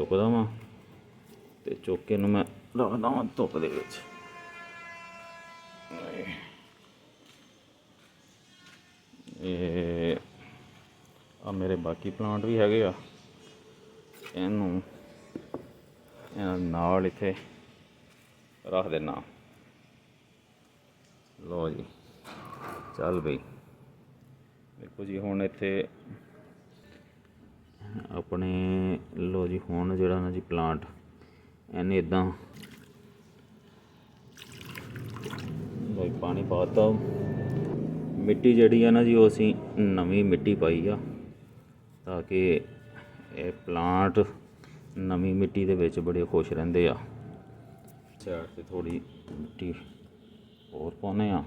ਚੁੱਕਦਾ ਵਾਂ ਤੇ ਚੁੱਕ ਕੇ ਇਹਨੂੰ ਮੈਂ ਰੱਖਦਾ ਵਾਂ ਧੁੱਪ ਦੇ ਵਿੱਚ। ਇਹ ਆ ਮੇਰੇ ਬਾਕੀ ਪਲਾਂਟ ਵੀ ਹੈਗੇ ਆ, ਇਹਨੂੰ ਨਾਲ ਇੱਥੇ ਰੱਖ ਦੇਣਾ। ਲਓ ਜੀ, ਚੱਲ ਬਈ। ਦੇਖੋ ਜੀ ਹੁਣ ਇੱਥੇ ਆਪਣੇ ਲਓ ਜੀ, ਹੁਣ ਜਿਹੜਾ ਨਾ ਜੀ ਪਲਾਂਟ ਇਹਨੇ ਇੱਦਾਂ ਬਈ ਪਾਣੀ ਪਾਤਾ। ਮਿੱਟੀ ਜਿਹੜੀ ਆ ਨਾ ਜੀ, ਉਹ ਅਸੀਂ ਨਵੀਂ ਮਿੱਟੀ ਪਾਈ ਆ ਤਾਂ ਕਿ ਇਹ ਪਲਾਂਟ ਨਵੀਂ ਮਿੱਟੀ ਦੇ ਵਿੱਚ ਬੜੇ ਖੁਸ਼ ਰਹਿੰਦੇ ਆ। ਸਾਈਡ 'ਤੇ ਥੋੜ੍ਹੀ ਮਿੱਟੀ ਹੋਰ ਪਾਉਂਦੇ ਆ।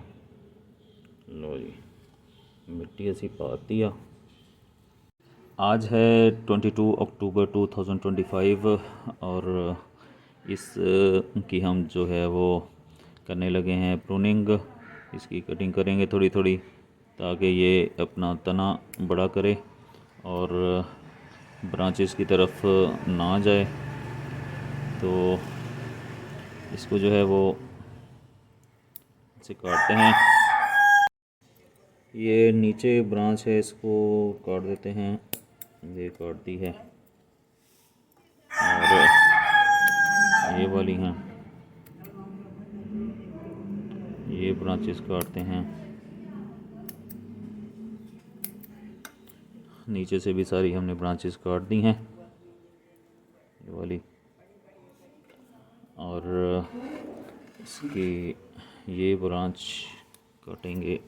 लो जी, मिट्टी असी पाती आ। आज है 22 अक्टूबर 2025 और इस की हम जो है वो करने लगे हैं प्रूनिंग। इसकी कटिंग करेंगे थोड़ी थोड़ी ताकि ये अपना तना बड़ा करे और ब्रांचेस की तरफ ना जाए। तो इसको जो है वो इसे काटते हैं। ये नीचे ब्रांच है, इसको काट देते हैं। ये काट दी है और ये वाली हैं, ये ब्रांचेस काटते हैं। नीचे से भी सारी हमने ब्रांचेस काट दी हैं, ये वाली। और इसकी ये ब्रांच काटेंगे।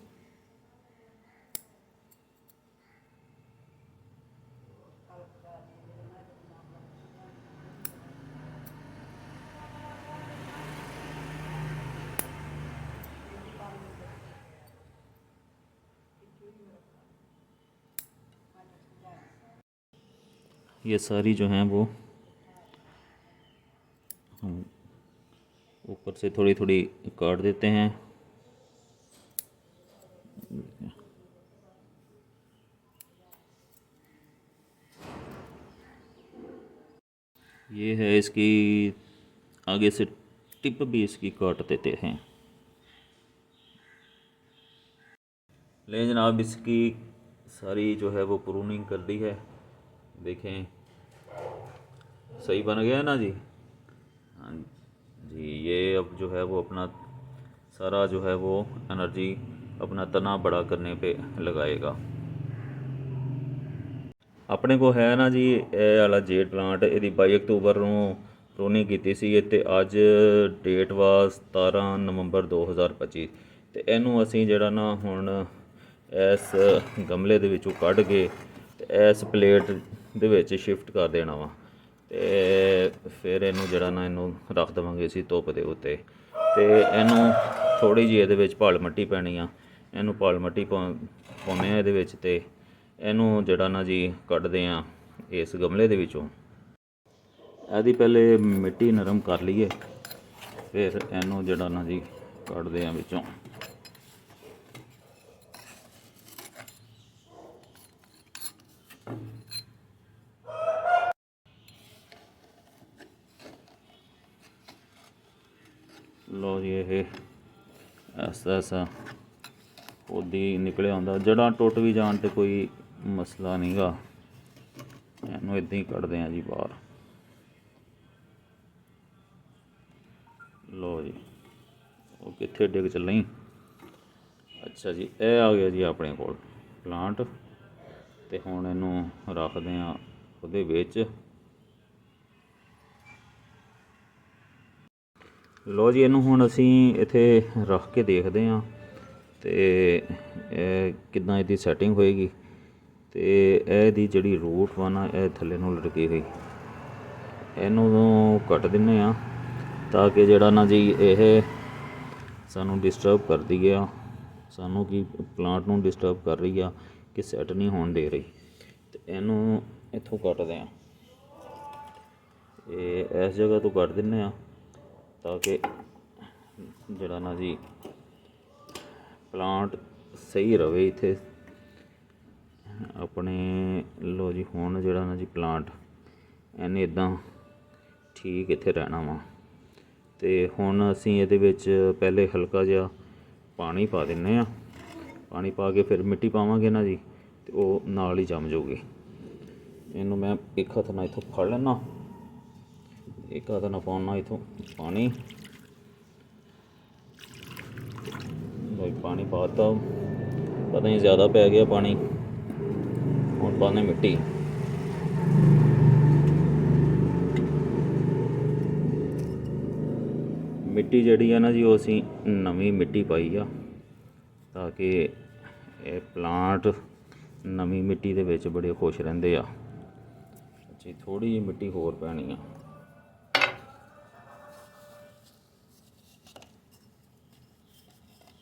ये सारी जो हैं वो हम ऊपर से थोड़ी थोड़ी काट देते हैं। ये है इसकी आगे से टिप भी इसकी काट देते हैं। ले जनाब, इसकी सारी जो है वो प्रूनिंग कर दी है। देखें सही बन गया ना जी। हाँ जी, ये अब जो है वो अपना सारा जो है वो एनर्जी अपना तना बड़ा करने पे लगाएगा। अपने को है ना जी ਇਹ ਵਾਲਾ जेड प्लांट, ਇਹਦੀ 22 ਅਕਤੂਬਰ ਨੂੰ ਪ੍ਰੂਨਿੰਗ ਕੀਤੀ ਸੀ ਤੇ ਅੱਜ ਡੇਟ ਵਾ 17 ਨਵੰਬਰ 2025 ਤੇ ਇਹਨੂੰ ਅਸੀਂ ਜਿਹੜਾ ਨਾ ਹੁਣ ਇਸ ਗਮਲੇ ਦੇ ਵਿੱਚੋਂ ਕੱਢ ਕੇ ਤੇ ਇਸ ਪਲੇਟ ਦੇ ਵਿੱਚ ਸ਼ਿਫਟ ਕਰ ਦੇਣਾ ਵਾ ਤੇ ਫਿਰ ਇਹਨੂੰ ਜਿਹੜਾ ਨਾ ਇਹਨੂੰ ਰੱਖ ਦੇਵਾਂਗੇ ਅਸੀਂ ਧੁੱਪ ਦੇ ਉੱਤੇ। ਤੇ ਇਹਨੂੰ ਥੋੜ੍ਹੀ ਜਿਹੀ ਇਹਦੇ ਵਿੱਚ ਭਾਲ ਮੱਟੀ ਪੈਣੀ ਆ, ਇਹਨੂੰ ਭਾਲ ਮੱਟੀ ਪਾਉਂਦੇ ਆ ਇਹਦੇ ਵਿੱਚ ਤੇ ਇਹਨੂੰ ਜਿਹੜਾ ਨਾ ਜੀ ਕੱਢਦੇ ਆ ਇਸ ਗਮਲੇ ਦੇ ਵਿੱਚੋਂ। ਇਹਦੀ ਪਹਿਲੇ ਮਿੱਟੀ ਨਰਮ ਕਰ ਲਈਏ, ਫਿਰ ਇਹਨੂੰ ਜਿਹੜਾ ਨਾ ਜੀ ਕੱਢਦੇ ਆ ਵਿੱਚੋਂ। ਲਓ ਜੀ, ਇਹ ਐਸਾ ਐਸਾ ਉਹਦੀ ਨਿਕਲਿਆ ਹੁੰਦਾ। ਜੜ੍ਹਾਂ ਟੁੱਟ ਵੀ ਜਾਣ ਤੇ ਕੋਈ ਮਸਲਾ ਨਹੀਂ ਗਾ, ਇਹਨੂੰ ਇੱਦਾਂ ਹੀ ਕੱਢਦੇ ਹਾਂ ਜੀ ਬਾਹਰ। ਲਓ ਜੀ, ਉਹ ਕਿੱਥੇ ਡਿੱਗ ਚੱਲੀ। ਅੱਛਾ ਜੀ, ਇਹ ਆ ਗਿਆ ਜੀ ਆਪਣੇ ਕੋਲ ਪਲਾਂਟ ਤੇ ਹੁਣ ਇਹਨੂੰ ਰੱਖਦੇ ਹਾਂ ਉਹਦੇ ਵਿੱਚ। ਲਓ ਜੀ, ਇਹਨੂੰ ਹੁਣ ਅਸੀਂ ਇੱਥੇ ਰੱਖ ਕੇ ਦੇਖਦੇ ਹਾਂ ਤੇ ਕਿੱਦਾਂ ਇਹਦੀ ਸੈਟਿੰਗ ਹੋਏਗੀ। ਤੇ ਇਹਦੀ ਜਿਹੜੀ ਰੂਟ ਵਾ ਨਾ ਇਹ ਥੱਲੇ ਨੂੰ ਲਟਕੀ ਹੋਈ, ਇਹਨੂੰ ਕੱਟ ਦਿੰਦੇ ਹਾਂ ਤਾਂ ਕਿ ਜਿਹੜਾ ਨਾ ਜੀ ਇਹ ਸਾਨੂੰ ਡਿਸਟਰਬ ਕਰਦੀ ਆ, ਸਾਨੂੰ ਕੀ ਪਲਾਂਟ ਨੂੰ ਡਿਸਟਰਬ ਕਰ ਰਹੀ ਆ ਕਿ ਸੈਟ ਨਹੀਂ ਹੋਣ ਦੇ ਰਹੀ। ਤੇ ਇਹਨੂੰ ਇੱਥੋਂ ਕੱਟਦੇ ਹਾਂ, ਇਹ ਇਸ ਜਗ੍ਹਾ ਤੋਂ ਕੱਟ ਦਿੰਦੇ ਹਾਂ ਤਾਂ ਕਿ ਜਿਹੜਾ ਨਾ ਜੀ ਪਲਾਂਟ ਸਹੀ ਰਵੇ ਇੱਥੇ ਆਪਣੇ। ਲਓ ਜੀ, ਹੁਣ ਜਿਹੜਾ ਨਾ ਜੀ ਪਲਾਂਟ ਇਹਨੇ ਇੱਦਾਂ ਠੀਕ ਇੱਥੇ ਰਹਿਣਾ ਵਾ। ਅਤੇ ਹੁਣ ਅਸੀਂ ਇਹਦੇ ਵਿੱਚ ਪਹਿਲੇ ਹਲਕਾ ਜਿਹਾ ਪਾਣੀ ਪਾ ਦਿੰਦੇ ਹਾਂ। ਪਾਣੀ ਪਾ ਕੇ ਫਿਰ ਮਿੱਟੀ ਪਾਵਾਂਗੇ ਨਾ ਜੀ, ਅਤੇ ਉਹ ਨਾਲ ਹੀ ਜੰਮ ਜਾਊਗੀ। ਇਹਨੂੰ ਮੈਂ ਇੱਕ ਹੱਥ ਨਾਲ ਇੱਥੋਂ ਫੜ ਲੈਣਾ, ਇੱਕ ਹੱਥ ਨਾਲ ਪਾਉਣਾ ਇੱਥੋਂ ਪਾਣੀ। ਪਾਣੀ ਪਾ ਤਾ, ਪਤਾ ਨਹੀਂ ਜ਼ਿਆਦਾ ਪੈ ਗਿਆ ਪਾਣੀ। ਹੁਣ ਪਾਉਂਦੇ ਮਿੱਟੀ। ਮਿੱਟੀ ਜਿਹੜੀ ਆ ਨਾ ਜੀ, ਉਹ ਅਸੀਂ ਨਵੀਂ ਮਿੱਟੀ ਪਾਈ ਆ ਤਾਂ ਕਿ ਇਹ ਪਲਾਂਟ ਨਵੀਂ ਮਿੱਟੀ ਦੇ ਵਿੱਚ ਬੜੇ ਖੁਸ਼ ਰਹਿੰਦੇ ਆ ਜੀ। ਥੋੜ੍ਹੀ ਜਿਹੀ ਮਿੱਟੀ ਹੋਰ ਪੈਣੀ ਆ।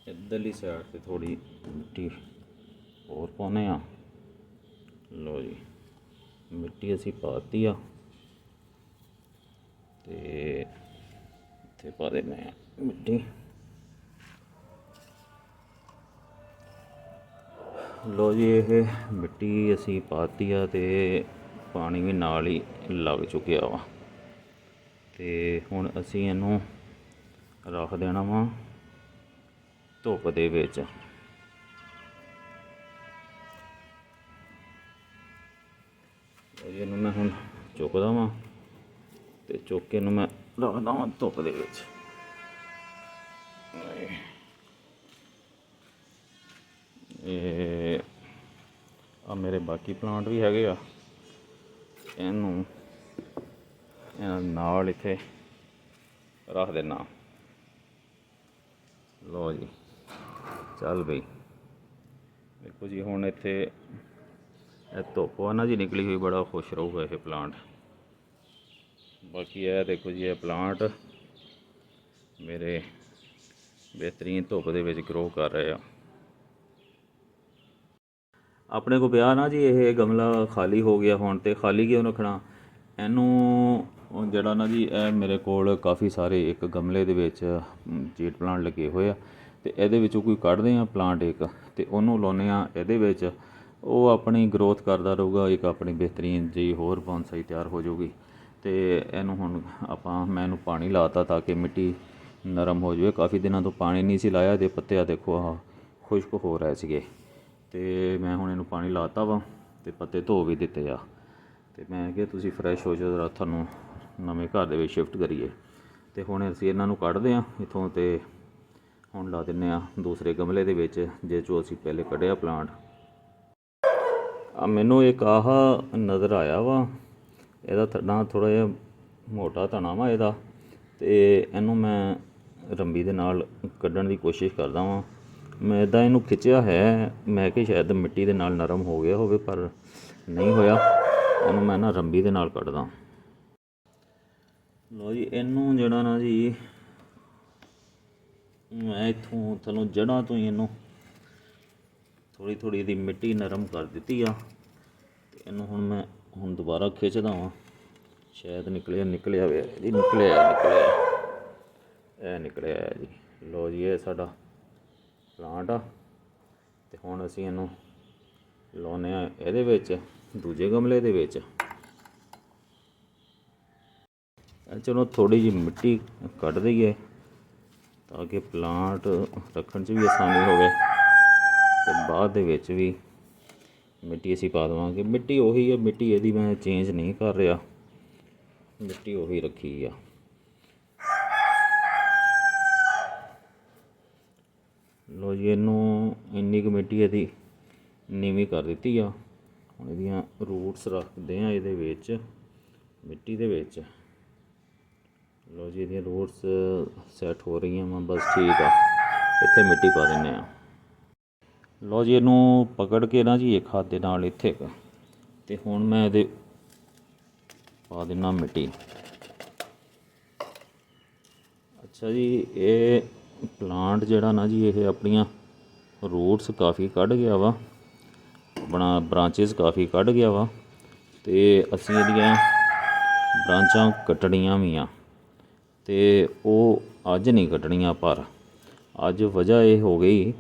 ਇੱਧਰਲੀ ਸਾਈਡ 'ਤੇ ਥੋੜ੍ਹੀ ਮਿੱਟੀ ਹੋਰ ਪਾਉਂਦੇ ਆ। ਲਓ ਜੀ, ਮਿੱਟੀ ਅਸੀਂ ਪਾਤੀ ਆ ਅਤੇ ਇੱਥੇ ਪਾ ਦਿੰਦੇ ਹਾਂ ਮਿੱਟੀ। ਲਓ ਜੀ, ਇਹ ਮਿੱਟੀ ਅਸੀਂ ਪਾਤੀ ਆ ਅਤੇ ਪਾਣੀ ਵੀ ਨਾਲ ਹੀ ਲੱਗ ਚੁੱਕਿਆ ਵਾ। ਅਤੇ ਹੁਣ ਅਸੀਂ ਇਹਨੂੰ ਰੱਖ ਦੇਣਾ ਵਾ ਧੁੱਪ ਦੇ ਵਿੱਚ। ਇਹਨੂੰ ਮੈਂ ਹੁਣ ਚੁੱਕਦਾ ਵਾਂ ਅਤੇ ਚੁੱਕ ਕੇ ਇਹਨੂੰ ਮੈਂ ਰੱਖਦਾ ਵਾਂ ਧੁੱਪ ਦੇ ਵਿੱਚ। ਇਹ ਆ ਮੇਰੇ ਬਾਕੀ ਪਲਾਂਟ ਵੀ ਹੈਗੇ ਆ, ਇਹਨੂੰ ਨਾਲ ਇੱਥੇ ਰੱਖ ਦੇਣਾ। ਲਓ ਜੀ, ਚੱਲ ਬਈ। ਦੇਖੋ ਜੀ, ਹੁਣ ਇੱਥੇ ਇਹ ਧੁੱਪ ਆ ਨਾ ਜੀ ਨਿਕਲੀ ਹੋਈ, ਬੜਾ ਖੁਸ਼ ਰਹੂਗਾ ਇਹ ਪਲਾਂਟ। ਬਾਕੀ ਇਹ ਦੇਖੋ ਜੀ, ਇਹ ਪਲਾਂਟ ਮੇਰੇ ਬਿਹਤਰੀਨ ਧੁੱਪ ਦੇ ਵਿੱਚ ਗਰੋ ਕਰ ਰਹੇ ਆ। ਆਪਣੇ ਕੋਲ ਪਿਆ ਨਾ ਜੀ ਇਹ ਗਮਲਾ ਖਾਲੀ ਹੋ ਗਿਆ ਹੁਣ, ਅਤੇ ਖਾਲੀ ਕਿਉਂ ਰੱਖਣਾ ਇਹਨੂੰ। ਜਿਹੜਾ ਨਾ ਜੀ, ਇਹ ਮੇਰੇ ਕੋਲ ਕਾਫੀ ਸਾਰੇ ਇੱਕ ਗਮਲੇ ਦੇ ਵਿੱਚ ਜੇਡ ਪਲਾਂਟ ਲੱਗੇ ਹੋਏ ਆ, ਅਤੇ ਇਹਦੇ ਵਿੱਚੋਂ ਕੋਈ ਕੱਢਦੇ ਆ ਪਲਾਂਟ ਇੱਕ, ਅਤੇ ਉਹਨੂੰ ਲਾਉਂਦੇ ਆ ਇਹਦੇ ਵਿੱਚ। ਉਹ ਆਪਣੀ ਗਰੋਥ ਕਰਦਾ ਰਹੂਗਾ, ਇੱਕ ਆਪਣੀ ਬਿਹਤਰੀਨ ਜਿਹੀ ਹੋਰ ਬੌਨਸਾਈ ਤਿਆਰ ਹੋ ਜਾਊਗੀ। ਅਤੇ ਇਹਨੂੰ ਹੁਣ ਮੈਂ ਇਹਨੂੰ ਪਾਣੀ ਲਾ ਤਾ ਤਾਂ ਕਿ ਮਿੱਟੀ ਨਰਮ ਹੋ ਜਾਵੇ। ਕਾਫੀ ਦਿਨਾਂ ਤੋਂ ਪਾਣੀ ਨਹੀਂ ਸੀ ਲਾਇਆ, ਅਤੇ ਪੱਤੇ ਆ ਦੇਖੋ ਆਹ ਖੁਸ਼ਕ ਹੋ ਰਹੇ ਸੀਗੇ, ਅਤੇ ਮੈਂ ਹੁਣ ਇਹਨੂੰ ਪਾਣੀ ਲਾ ਤਾ ਵਾ ਅਤੇ ਪੱਤੇ ਧੋ ਵੀ ਦਿੱਤੇ ਆ। ਅਤੇ ਮੈਂ ਕਿਹਾ ਤੁਸੀਂ ਫਰੈਸ਼ ਹੋ ਜਾਓ, ਤੁਹਾਨੂੰ ਨਵੇਂ ਘਰ ਦੇ ਵਿੱਚ ਸ਼ਿਫਟ ਕਰੀਏ। ਅਤੇ ਹੁਣ ਅਸੀਂ ਇਹਨਾਂ ਨੂੰ ਕੱਢਦੇ ਹਾਂ ਇੱਥੋਂ, ਅਤੇ ਹੁਣ ਲਾ ਦਿੰਦੇ ਹਾਂ ਦੂਸਰੇ ਗਮਲੇ ਦੇ ਵਿੱਚ ਜਿਸ 'ਚੋਂ ਅਸੀਂ ਪਹਿਲੇ ਕੱਢਿਆ ਪਲਾਂਟ। ਮੈਨੂੰ ਇੱਕ ਆਹ ਨਜ਼ਰ ਆਇਆ ਵਾ, ਇਹਦਾ ਤਣਾ ਥੋੜ੍ਹਾ ਜਿਹਾ ਮੋਟਾ ਤਣਾ ਵਾ ਇਹਦਾ, ਅਤੇ ਇਹਨੂੰ ਮੈਂ ਰੰਬੀ ਦੇ ਨਾਲ ਕੱਢਣ ਦੀ ਕੋਸ਼ਿਸ਼ ਕਰਦਾ ਵਾਂ। ਮੈਂ ਇੱਦਾਂ ਇਹਨੂੰ ਖਿੱਚਿਆ ਹੈ, ਮੈਂ ਕਿ ਸ਼ਾਇਦ ਮਿੱਟੀ ਦੇ ਨਾਲ ਨਰਮ ਹੋ ਗਿਆ ਹੋਵੇ, ਪਰ ਨਹੀਂ ਹੋਇਆ। ਇਹਨੂੰ ਮੈਂ ਨਾ ਰੰਬੀ ਦੇ ਨਾਲ ਕੱਢਦਾ। ਲਓ ਜੀ, ਇਹਨੂੰ ਜਿਹੜਾ ਨਾ ਜੀ, ਮੈਂ ਇੱਥੋਂ ਤੁਹਾਨੂੰ ਜੜ੍ਹਾਂ ਤੋਂ ਹੀ ਇਹਨੂੰ ਥੋੜ੍ਹੀ ਥੋੜ੍ਹੀ ਇਹਦੀ ਮਿੱਟੀ ਨਰਮ ਕਰ ਦਿੱਤੀ ਆ। ਅਤੇ ਇਹਨੂੰ ਹੁਣ ਦੁਬਾਰਾ ਖਿੱਚਦਾ ਵਾਂ। ਸ਼ਾਇਦ ਨਿਕਲਿਆ ਜੀ, ਨਿਕਲਿਆ ਇਹ ਨਿਕਲਿਆ ਜੀ। ਲਓ ਜੀ, ਇਹ ਸਾਡਾ ਪਲਾਂਟ ਆ, ਅਤੇ ਹੁਣ ਅਸੀਂ ਇਹਨੂੰ ਲਾਉਂਦੇ ਹਾਂ ਇਹਦੇ ਵਿੱਚ ਦੂਜੇ ਗਮਲੇ ਦੇ ਵਿੱਚ। ਚਲੋ ਥੋੜ੍ਹੀ ਜਿਹੀ ਮਿੱਟੀ ਕੱਢ ਦਈਏ ਤਾਂ ਕਿ ਪਲਾਂਟ ਰੱਖਣ 'ਚ ਵੀ ਆਸਾਨੀ ਹੋਵੇ, ਅਤੇ ਬਾਅਦ ਦੇ ਵਿੱਚ ਵੀ ਮਿੱਟੀ ਅਸੀਂ ਪਾ ਦੇਵਾਂਗੇ। ਮਿੱਟੀ ਉਹੀ ਹੈ, ਮਿੱਟੀ ਇਹਦੀ ਮੈਂ ਚੇਂਜ ਨਹੀਂ ਕਰ ਰਿਹਾ, ਮਿੱਟੀ ਉਹੀ ਰੱਖੀ ਆ। ਲਓ ਜੀ, ਇਹਨੂੰ ਇੰਨੀ ਕੁ ਮਿੱਟੀ ਇਹਦੀ ਨੀਵੀਂ ਕਰ ਦਿੱਤੀ ਆ। ਹੁਣ ਇਹਦੀਆਂ ਰੂਟਸ ਰੱਖਦੇ ਹਾਂ ਇਹਦੇ ਵਿੱਚ ਮਿੱਟੀ ਦੇ ਵਿੱਚ। ਲਓ ਜੀ, ਇਹਦੀਆਂ ਰੂਟਸ ਸੈੱਟ ਹੋ ਰਹੀਆਂ ਵਾ, ਬਸ ਠੀਕ ਆ। ਇੱਥੇ ਮਿੱਟੀ ਪਾ ਦਿੰਦੇ ਹਾਂ। ਲਓ ਜੀ, ਇਹਨੂੰ ਪਕੜ ਕੇ ਨਾ ਜੀ ਇੱਕ ਹੱਥ ਦੇ ਨਾਲ ਇੱਥੇ, ਅਤੇ ਹੁਣ ਮੈਂ ਇਹਦੇ ਪਾ ਦਿੰਦਾ ਮਿੱਟੀ। ਅੱਛਾ ਜੀ, ਇਹ ਪਲਾਂਟ ਜਿਹੜਾ ਨਾ ਜੀ, ਇਹ ਆਪਣੀਆਂ ਰੂਟਸ ਕਾਫੀ ਕੱਢ ਗਿਆ ਵਾ, ਆਪਣਾ ਬ੍ਰਾਂਚਿਸ ਕਾਫੀ ਕੱਢ ਗਿਆ ਵਾ, ਅਤੇ ਅਸੀਂ ਇਹਦੀਆਂ ਬ੍ਰਾਂਚਾਂ ਕੱਟਣੀਆਂ ਵੀ ਆ, ਅਤੇ ਉਹ ਅੱਜ ਨਹੀਂ ਕੱਟਣੀਆਂ। ਪਰ ਅੱਜ ਵਜ੍ਹਾ ਇਹ ਹੋ ਗਈ,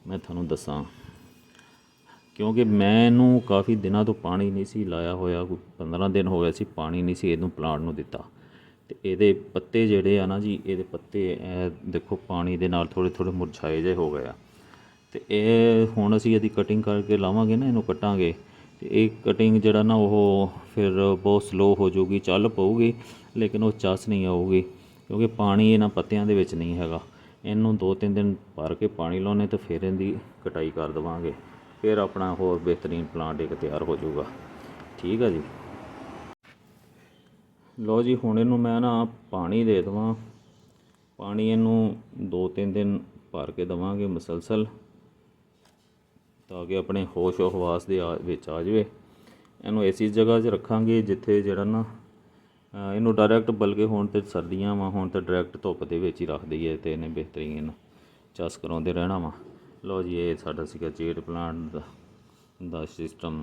ਮੈਂ ਤੁਹਾਨੂੰ ਦੱਸਾਂ, ਕਿਉਂਕਿ ਮੈਂ ਇਹਨੂੰ ਕਾਫੀ ਦਿਨਾਂ ਤੋਂ ਪਾਣੀ ਨਹੀਂ ਸੀ ਲਾਇਆ ਹੋਇਆ, ਕੋਈ 15 ਦਿਨ ਹੋ ਗਏ ਸੀ ਪਾਣੀ ਨਹੀਂ ਸੀ ਇਹਨੂੰ ਪਲਾਂਟ ਨੂੰ ਦਿੱਤਾ। ਤੇ ਇਹਦੇ ਪੱਤੇ ਜਿਹੜੇ ਆ ਨਾ ਜੀ, ਇਹਦੇ ਪੱਤੇ ਇਹ ਦੇਖੋ ਪਾਣੀ ਦੇ ਨਾਲ ਥੋੜ੍ਹੇ ਥੋੜ੍ਹੇ ਮੁਰਝਾਏ ਜਿਹੇ ਹੋ ਗਏ ਆ। ਤੇ ਇਹ ਹੁਣ ਅਸੀਂ ਇਹਦੀ ਕਟਿੰਗ ਕਰਕੇ ਲਾਵਾਂਗੇ ਨਾ, ਇਹਨੂੰ ਕੱਟਾਂਗੇ, ਤੇ ਇਹ ਕਟਿੰਗ ਜਿਹੜਾ ਨਾ ਉਹ ਫਿਰ ਬਹੁਤ ਸਲੋ ਹੋ ਜਾਊਗੀ, ਚੱਲ ਪਊਗੀ ਲੇਕਿਨ ਉਹ ਚੱਸ ਨਹੀਂ ਆਊਗੀ, ਕਿਉਂਕਿ ਪਾਣੀ ਇਹਨਾਂ ਪੱਤਿਆਂ ਦੇ ਵਿੱਚ ਨਹੀਂ ਹੈਗਾ। ਇਹਨੂੰ 2-3 ਦਿਨ ਭਰ ਕੇ ਪਾਣੀ ਲਾਉਣੇ ਤੇ ਫਿਰ ਇਹਦੀ ਕਟਾਈ ਕਰ ਦੇਵਾਂਗੇ, ਫਿਰ ਆਪਣਾ ਹੋਰ ਬਿਹਤਰੀਨ ਪਲਾਂਟ ਇੱਕ ਤਿਆਰ ਹੋ ਜਾਊਗਾ। ਠੀਕ ਆ ਜੀ। ਲਓ ਜੀ, ਹੁਣ ਇਹਨੂੰ ਮੈਂ ਨਾ ਪਾਣੀ ਦੇ ਦੇਵਾਂ। ਪਾਣੀ ਇਹਨੂੰ 2-3 ਦਿਨ ਭਰ ਕੇ ਦੇਵਾਂਗੇ ਮੁਸਲਸਲ, ਤਾਂ ਕਿ ਆਪਣੇ ਹੋਸ਼ ਹਵਾਸ ਦੇ ਵਿੱਚ ਆ ਜਾਵੇ। ਇਹਨੂੰ ਐਸੀ ਜਗ੍ਹਾ 'ਚ ਰੱਖਾਂਗੇ ਜਿੱਥੇ ਜਿਹੜਾ ਨਾ ਇਹਨੂੰ ਡਾਇਰੈਕਟ, ਬਲਕਿ ਹੁਣ ਤਾਂ ਸਰਦੀਆਂ ਵਾ, ਹੁਣ ਤਾਂ ਡਾਇਰੈਕਟ ਧੁੱਪ ਦੇ ਵਿੱਚ ਹੀ ਰੱਖ ਦਈਏ ਅਤੇ ਇਹਨੇ ਬਿਹਤਰੀਨ ਚਸ ਕਰਾਉਂਦੇ ਰਹਿਣਾ ਵਾ। ਲਓ ਜੀ, ਇਹ ਸਾਡਾ ਸੀਗਾ ਜੇਡ ਪਲਾਂਟ ਦਾ ਸਿਸਟਮ।